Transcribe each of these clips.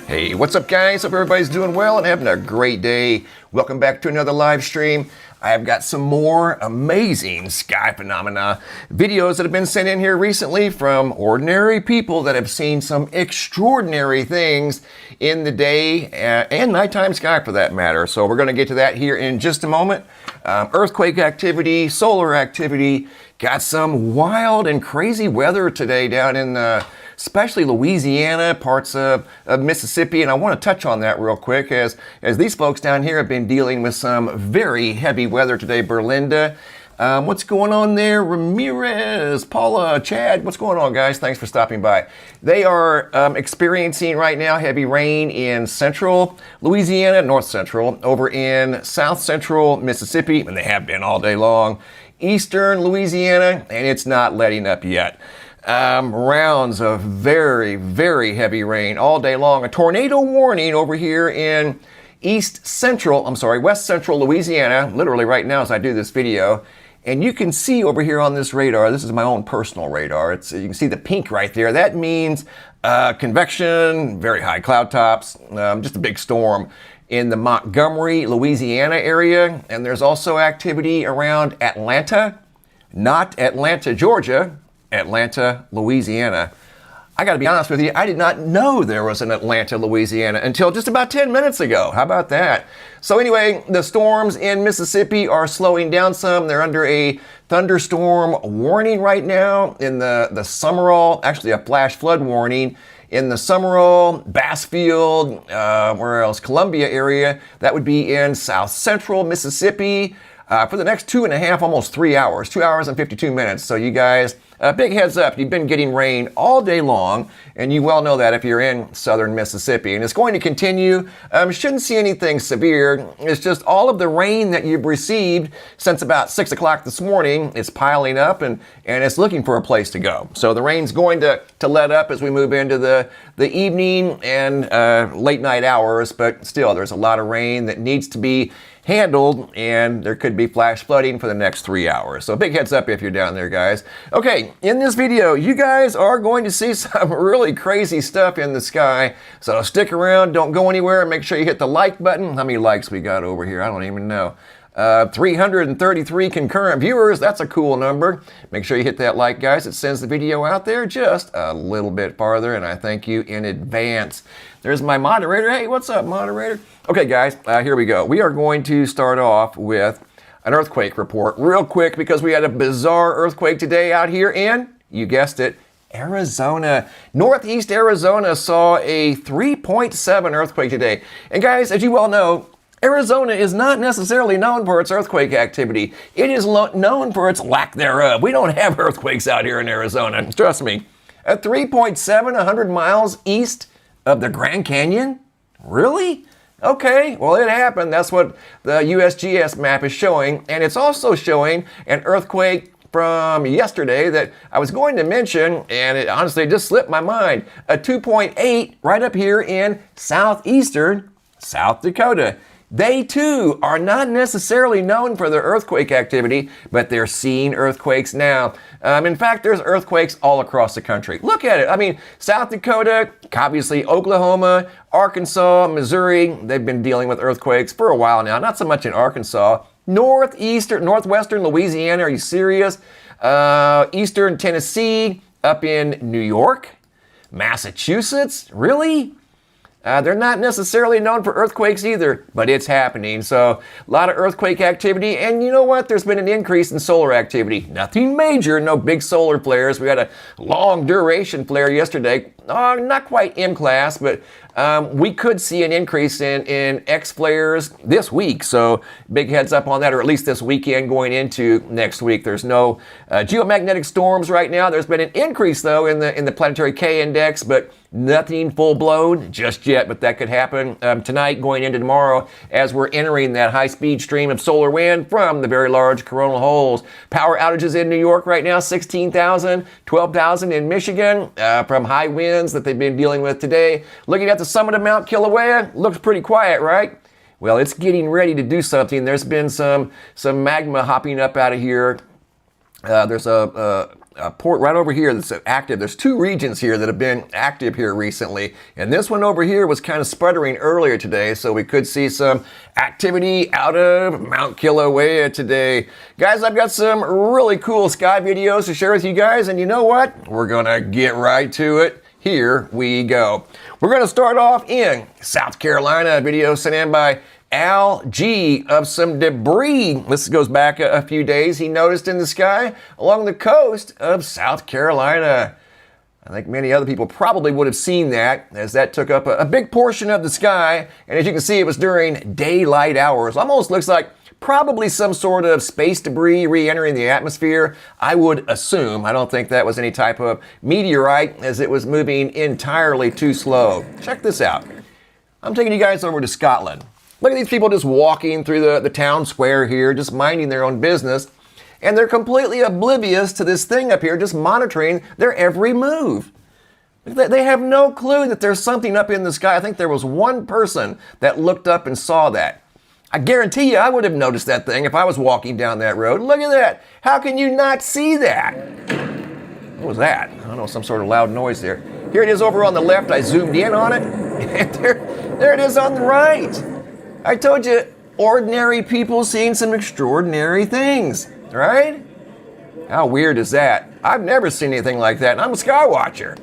Hey, what's up guys? Hope everybody's doing well and having a great day. Welcome back to another live stream. I've got some more amazing sky phenomena videos that have been sent in here recently from ordinary people that have seen some extraordinary things in the day and nighttime sky for that matter. So we're going to get to that here in just a moment. Earthquake activity, solar activity, got some wild and crazy weather today down in especially Louisiana, parts of Mississippi, and I want to touch on that real quick as these folks down here have been dealing with some very heavy weather today. Berlinda, what's going on there? Ramirez, Paula, Chad, what's going on, guys? Thanks for stopping by. They are experiencing right now heavy rain in central Louisiana, north central, over in south central Mississippi, and they have been all day long. Eastern Louisiana, and it's not letting up yet. Rounds of very, very heavy rain all day long. A tornado warning over here in west central Louisiana, literally right now as I do this video. And you can see over here on this radar, this is my own personal radar. You can see the pink right there. That means convection, very high cloud tops, just a big storm in the Montgomery, Louisiana area. And there's also activity around Atlanta, not Atlanta, Georgia, Atlanta, Louisiana. I got to be honest with you, I did not know there was an Atlanta, Louisiana until just about 10 minutes ago. How about that? So anyway, the storms in Mississippi are slowing down some. They're under a thunderstorm warning right now in the Summerall, actually a flash flood warning in the Summerall, Bassfield, where else? Columbia area. That would be in south central Mississippi for the next 2.5, almost 3 hours, 2 hours and 52 minutes. So you guys, big heads up, you've been getting rain all day long, and you well know that if you're in southern Mississippi. And it's going to continue. Shouldn't see anything severe. It's just all of the rain that you've received since about 6 o'clock this morning is piling up, and it's looking for a place to go. So the rain's going to let up as we move into the evening and late night hours, but still there's a lot of rain that needs to be handled, and there could be flash flooding for the next 3 hours. So big heads up if you're down there, guys. Okay, in this video, you guys are going to see some really crazy stuff in the sky. So stick around, don't go anywhere, and make sure you hit the like button. How many likes we got over here? I don't even know. 333 concurrent viewers, that's a cool number. Make sure you hit that like, guys. It sends the video out there just a little bit farther, and I thank you in advance. There's my moderator. Hey, what's up, moderator? Okay, guys, here we go. We are going to start off with an earthquake report real quick because we had a bizarre earthquake today out here in, you guessed it, Arizona. Northeast Arizona saw a 3.7 earthquake today. And guys, as you well know, Arizona is not necessarily known for its earthquake activity. It is known for its lack thereof. We don't have earthquakes out here in Arizona, trust me. At 3.7, 100 miles east of the Grand Canyon? Really? Okay, well it happened. That's what the USGS map is showing. And it's also showing an earthquake from yesterday that I was going to mention, and it honestly just slipped my mind. A 2.8 right up here in southeastern South Dakota. They too are not necessarily known for their earthquake activity, but they're seeing earthquakes now. In fact, there's earthquakes all across the country. Look at it. I mean, South Dakota, obviously Oklahoma, Arkansas, Missouri, they've been dealing with earthquakes for a while now. Not so much in Arkansas. Northwestern Louisiana, are you serious? Eastern Tennessee, up in New York, Massachusetts, really? They're not necessarily known for earthquakes either, but it's happening. So a lot of earthquake activity, and you know what? There's been an increase in solar activity. Nothing major, no big solar flares. We had a long duration flare yesterday. Not quite M class, but we could see an increase in X flares this week. So big heads up on that, or at least this weekend going into next week. There's no geomagnetic storms right now. There's been an increase though in the planetary K index, but nothing full blown just yet. But that could happen tonight going into tomorrow as we're entering that high speed stream of solar wind from the very large coronal holes. Power outages in New York right now, 16,000, 12,000 in Michigan from high winds that they've been dealing with today. Looking at the summit of Mount Kilauea, looks pretty quiet, right? Well, it's getting ready to do something. There's been some magma hopping up out of here There's a port right over here that's active. There's two regions here that have been active here recently. And this one over here was kind of sputtering earlier today, so we could see some activity out of Mount Kilauea today. Guys, I've got some really cool sky videos to share with you guys, and you know what? We're gonna get right to it. Here we go. We're gonna start off in South Carolina. A video sent in by Al G of some debris. This goes back a few days. He noticed in the sky along the coast of South Carolina. I think many other people probably would have seen that, as that took up a big portion of the sky. And as you can see, it was during daylight hours. Almost looks like probably some sort of space debris re-entering the atmosphere, I would assume. I don't think that was any type of meteorite, as it was moving entirely too slow. Check this out. I'm taking you guys over to Scotland. Look at these people just walking through the town square here, just minding their own business. And they're completely oblivious to this thing up here, just monitoring their every move. They have no clue that there's something up in the sky. I think there was one person that looked up and saw that. I guarantee you I would have noticed that thing if I was walking down that road. Look at that. How can you not see that? What was that? I don't know, some sort of loud noise there. Here it is over on the left. I zoomed in on it. And there it is on the right. I told you, ordinary people seeing some extraordinary things, right? How weird is that? I've never seen anything like that, and I'm a sky watcher.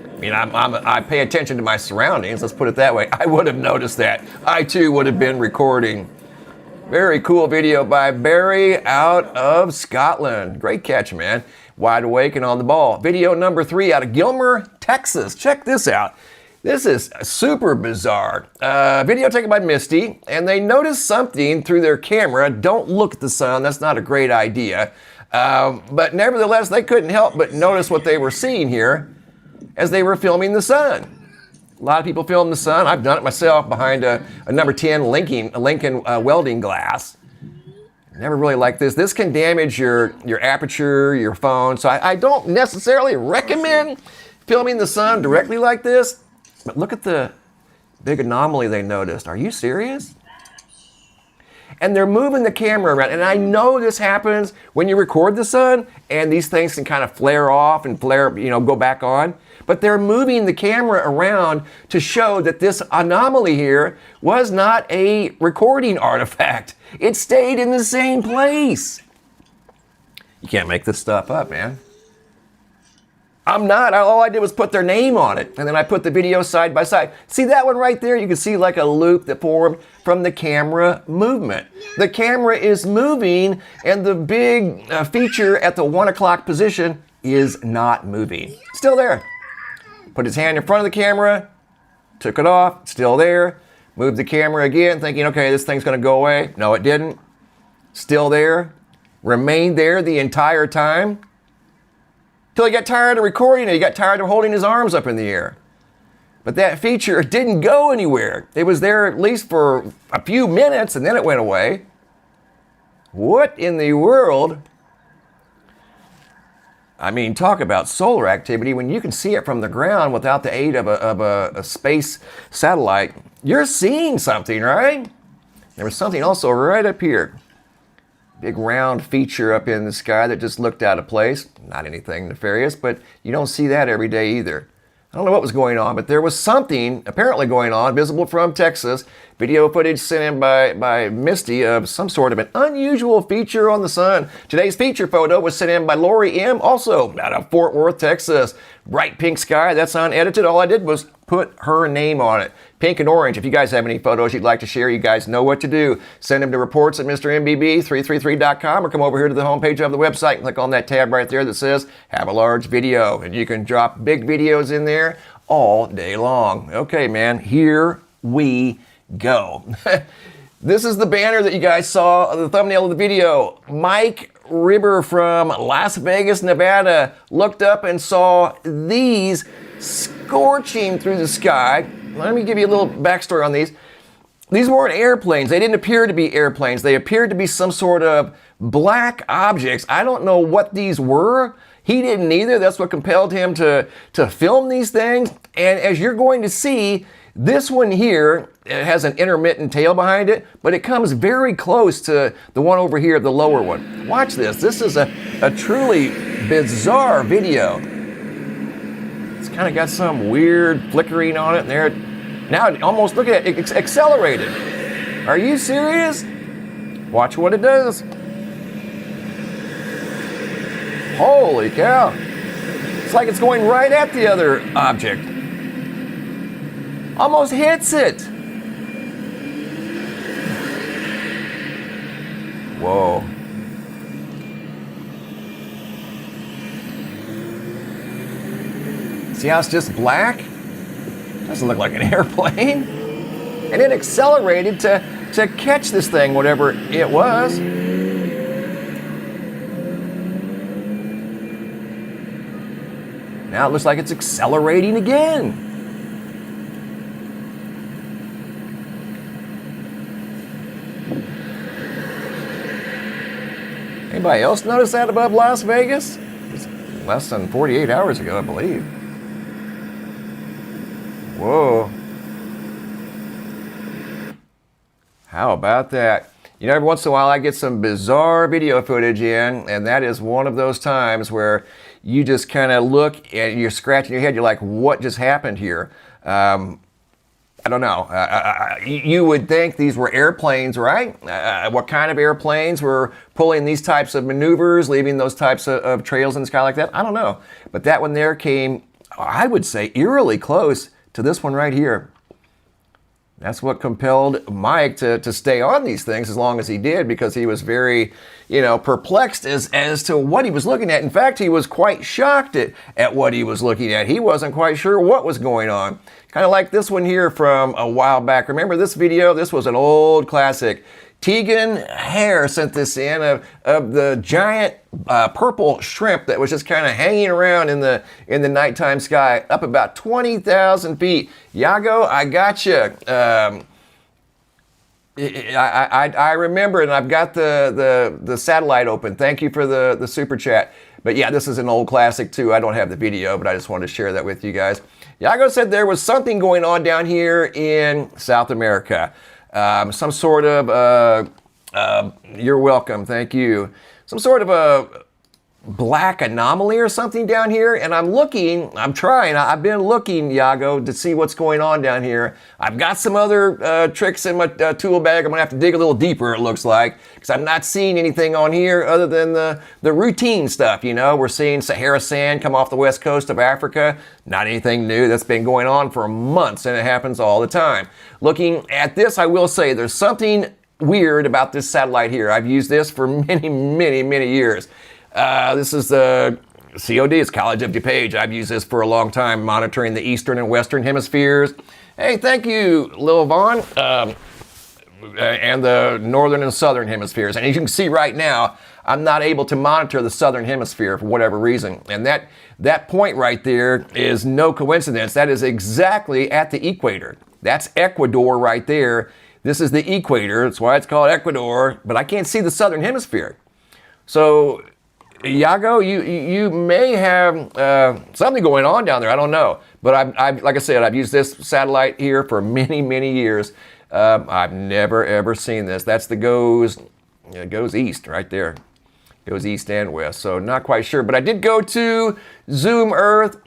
I mean, I pay attention to my surroundings, let's put it that way. I would have noticed that. I, too, would have been recording. Very cool video by Barry out of Scotland. Great catch, man. Wide awake and on the ball. Video number 3 out of Gilmer, Texas. Check this out. This is super bizarre. Video taken by Misty, and they noticed something through their camera. Don't look at the sun, that's not a great idea. But nevertheless, they couldn't help but notice what they were seeing here as they were filming the sun. A lot of people film the sun. I've done it myself behind a number 10 Lincoln welding glass. Never really liked this. This can damage your aperture, your phone, so I don't necessarily recommend filming the sun directly like this. But look at the big anomaly they noticed. Are you serious? And they're moving the camera around. And I know this happens when you record the sun, and these things can kind of flare off and go back on. But they're moving the camera around to show that this anomaly here was not a recording artifact. It stayed in the same place. You can't make this stuff up, man. I'm not. All I did was put their name on it, and then I put the video side by side. See that one right there? You can see like a loop that formed from the camera movement. The camera is moving, and the big feature at the 1 o'clock position is not moving. Still there. Put his hand in front of the camera, took it off, still there. Moved the camera again, thinking, okay, this thing's going to go away. No, it didn't. Still there. Remained there the entire time. Till he got tired of recording it. He got tired of holding his arms up in the air. But that feature didn't go anywhere. It was there at least for a few minutes, and then it went away. What in the world? I mean, talk about solar activity. When you can see it from the ground without the aid of a space satellite, you're seeing something, right? There was something also right up here. Big round feature up in the sky that just looked out of place. Not anything nefarious, but you don't see that every day either. I don't know what was going on, but there was something apparently going on, visible from Texas. Video footage sent in by Misty of some sort of an unusual feature on the sun. Today's feature photo was sent in by Lori M., also out of Fort Worth, Texas. Bright pink sky, that's unedited. All I did was put her name on it. Pink and orange. If you guys have any photos you'd like to share, you guys know what to do. Send them to reports at MrMBB333.com or come over here to the homepage of the website and click on that tab right there that says have a large video. And you can drop big videos in there all day long. Okay, man, here we go. This is the banner that you guys saw, the thumbnail of the video. Mike Ribber from Las Vegas, Nevada looked up and saw these scorching through the sky. Let me give you a little backstory on these. These weren't airplanes. They didn't appear to be airplanes. They appeared to be some sort of black objects. I don't know what these were. He didn't either. That's what compelled him to film these things. And as you're going to see, This one here, it has an intermittent tail behind it, but it comes very close to the one over here, the lower one. Watch this. This is a truly bizarre video. It's kind of got some weird flickering on it there. Now, almost look at it, it's accelerated. Are you serious? Watch what it does. Holy cow. It's like it's going right at the other object. Almost hits it. Whoa. See how it's just black? Doesn't look like an airplane. And it accelerated to catch this thing, whatever it was. Now it looks like it's accelerating again. Anybody else notice that above Las Vegas? It's less than 48 hours ago, I believe. Whoa. How about that? You know, every once in a while I get some bizarre video footage in, and that is one of those times where you just kind of look and you're scratching your head. You're like, what just happened here? I don't know. You would think these were airplanes, right? What kind of airplanes were pulling these types of maneuvers, leaving those types of trails in the sky like that? I don't know. But that one there came, I would say, eerily close to this one right here. That's what compelled Mike to stay on these things as long as he did, because he was very, perplexed as to what he was looking at. In fact, he was quite shocked at what he was looking at. He wasn't quite sure what was going on. Kind of like this one here from a while back. Remember this video? This was an old classic. Tegan Hare sent this in of the giant purple shrimp that was just kind of hanging around in the nighttime sky up about 20,000 feet. Yago, I got you. I remember, and I've got the satellite open. Thank you for the super chat. But yeah, this is an old classic too. I don't have the video, but I just wanted to share that with you guys. Yago said there was something going on down here in South America. Some sort of, you're welcome, thank you. Some sort of a black anomaly or something down here, and I've been looking, Yago, to see what's going on down here. I've got some other tricks in my tool bag. I'm gonna have to dig a little deeper, it looks like, because I'm not seeing anything on here other than the routine stuff. We're seeing Sahara sand come off the west coast of Africa. Not anything new. That's been going on for months, and it happens all the time. Looking at this, I will say there's something weird about this satellite here. I've used this for many, many, many years. This is the COD, it's College of DuPage. I've used this for a long time, monitoring the eastern and western hemispheres. Hey, thank you, Lil Vaughn, and the northern and southern hemispheres. And as you can see right now, I'm not able to monitor the southern hemisphere for whatever reason. And that point right there is no coincidence. That is exactly at the equator. That's Ecuador right there. This is the equator. That's why it's called Ecuador. But I can't see the southern hemisphere. So, Yago, you may have something going on down there. I don't know. But I've like I said, I've used this satellite here for many, many years. I've never, ever seen this. That's the goes east right there. Goes east and west. So not quite sure. But I did go to Zoom Earth.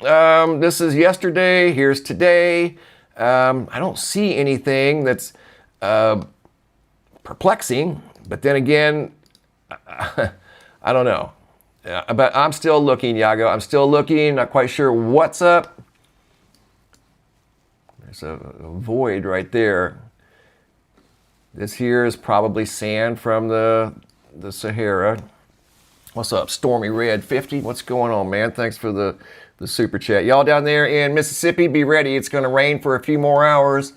This is yesterday. Here's today. I don't see anything that's perplexing. But then again, I don't know. But I'm still looking, Yago. I'm still looking. Not quite sure what's up. There's a void right there. This here is probably sand from the Sahara. What's up, Stormy Red 50? What's going on, man? Thanks for the super chat. Y'all down there in Mississippi, be ready. It's going to rain for a few more hours.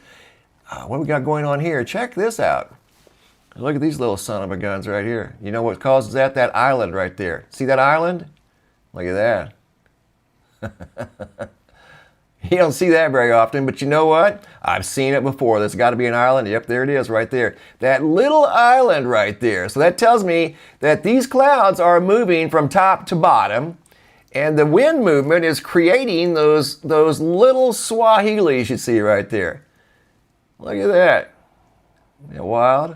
What do we got going on here? Check this out. Look at these little son of a guns right here. You know what causes that? That island right there. See that island? Look at that. You don't see that very often, but you know what? I've seen it before. There's got to be an island. Yep, there it is right there. That little island right there. So that tells me that these clouds are moving from top to bottom, and the wind movement is creating those little Swahilis you see right there. Look at that. Isn't that wild?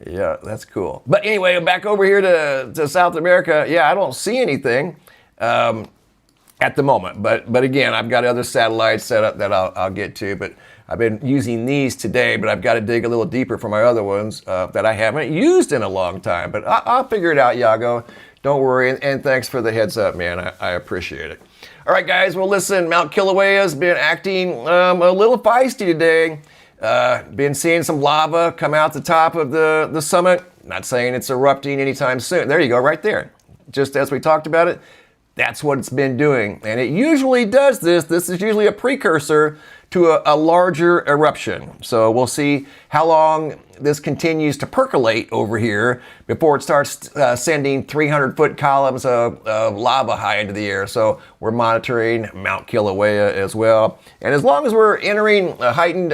Yeah, that's cool. But anyway, back over here to South America. Yeah, I don't see anything at the moment. But again, I've got other satellites set up that I'll get to. But I've been using these today, but I've got to dig a little deeper for my other ones that I haven't used in a long time. But I'll figure it out, Yago. Don't worry. And thanks for the heads up, man. I appreciate it. All right, guys. Well, listen, Mount Kilauea has been acting a little feisty today. Been seeing some lava come out the top of the summit. Not saying it's erupting anytime soon. There you go, right there. Just as we talked about it, that's what it's been doing. And it usually does this. This is usually a precursor to a larger eruption. So we'll see how long this continues to percolate over here before it starts sending 300-foot columns of lava high into the air. So we're monitoring Mount Kilauea as well. And as long as we're entering a heightened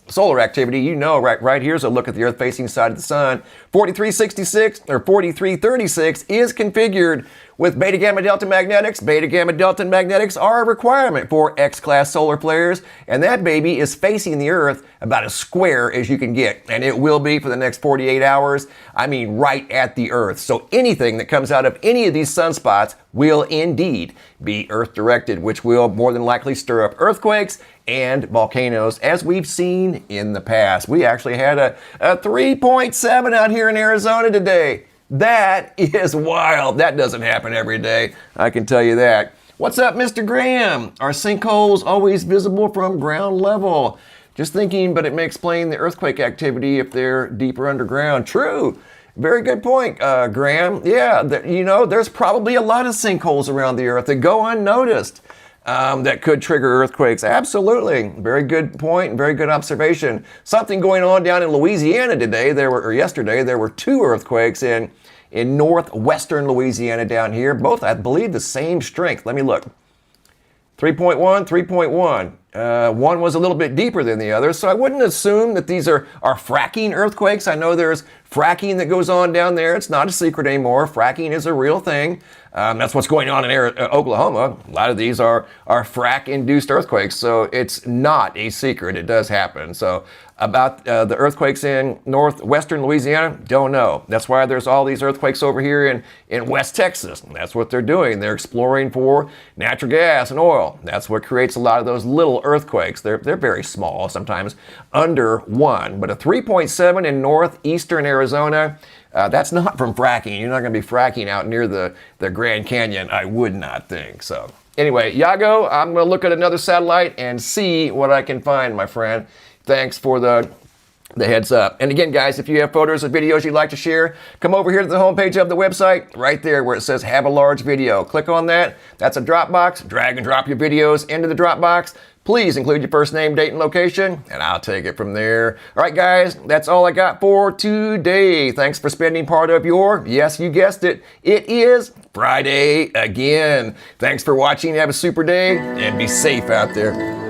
solar activity, you know, right here's a look at the Earth-facing side of the sun. 4366 or 4336 is configured with beta gamma delta magnetics. Beta gamma delta magnetics are a requirement for X-class solar flares, and that baby is facing the Earth about as square as you can get, and it will be for the next 48 hours. I mean, right at the Earth. So anything that comes out of any of these sunspots will indeed be Earth-directed, which will more than likely stir up earthquakes and volcanoes, as we've seen in the past. We actually had a 3.7 out here in Arizona today. That is wild. That doesn't happen every day, I can tell you that. What's up, Mr. Graham? Are sinkholes always visible from ground level? Just thinking, but it may explain the earthquake activity if they're deeper underground. True. Very good point, Graham. Yeah, you know, there's probably a lot of sinkholes around the Earth that go unnoticed. That could trigger earthquakes. Absolutely. Very good point. Very good observation. Something going on down in Louisiana today. Yesterday, there were 2 earthquakes in northwestern Louisiana down here. Both, I believe, the same strength. Let me look. 3.1, 3.1. One was a little bit deeper than the other, so I wouldn't assume that these are fracking earthquakes. I know there's fracking that goes on down there. It's not a secret anymore. Fracking is a real thing. That's what's going on in Oklahoma. A lot of these are frac-induced earthquakes, so it's not a secret. It does happen. So about the earthquakes in northwestern Louisiana, don't know. That's why there's all these earthquakes over here in West Texas. And that's what they're doing. They're exploring for natural gas and oil. That's what creates a lot of those little earthquakes. They're very small, sometimes under 1. But a 3.7 in northeastern Arizona, that's not from fracking. You're not going to be fracking out near the Grand Canyon, I would not think. So anyway, Yago, I'm going to look at another satellite and see what I can find, my friend. Thanks for the heads up. And again, guys, if you have photos or videos you'd like to share, come over here to the homepage of the website, right there where it says have a large video. Click on that. That's a Dropbox. Drag and drop your videos into the Dropbox. Please include your first name, date, and location, and I'll take it from there. All right, guys, that's all I got for today. Thanks for spending part of your, yes, you guessed it, it is Friday again. Thanks for watching. Have a super day, and be safe out there.